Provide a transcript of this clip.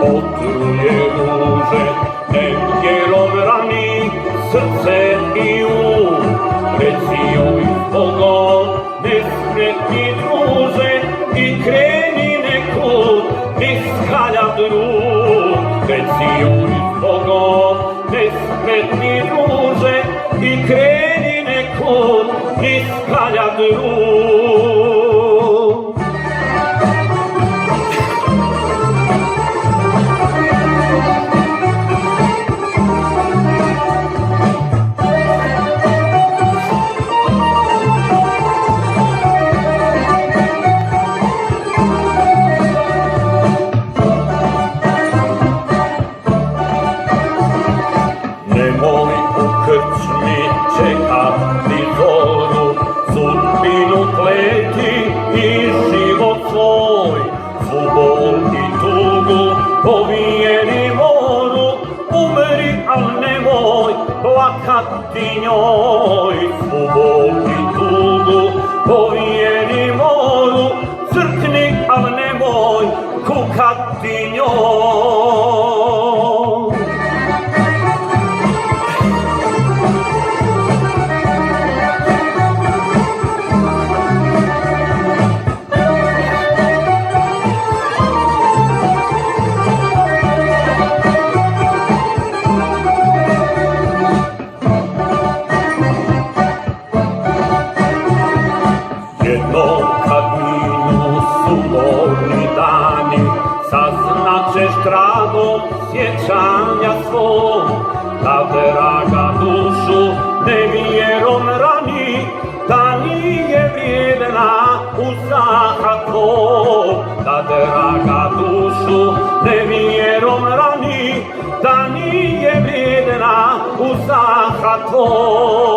otruje ruže, nevjerom rani srce i reci joj zbogom, nesretni druže, i kreni nekud niz kalja drug. Reci joj zbogom, nesretni druže, i kreni nekud niz kalja drug. Nemoj u krčmi čekati zoru, sudbinu pleti i život svoj. Svu bol i tugu povijeni moru, umri, al nemoj plakati njoj. Svu bol i tugu povijeni moru, crkni, al nemoj kukati njoj. Jednom kad minu sudobni dani, saznačeš tragom sjećanja svog, da draga dušu nevjerom rani, da nije vrijedna uzaha tvog. Da draga dušu nevjerom rani, da nije vrijedna uzaha tvog.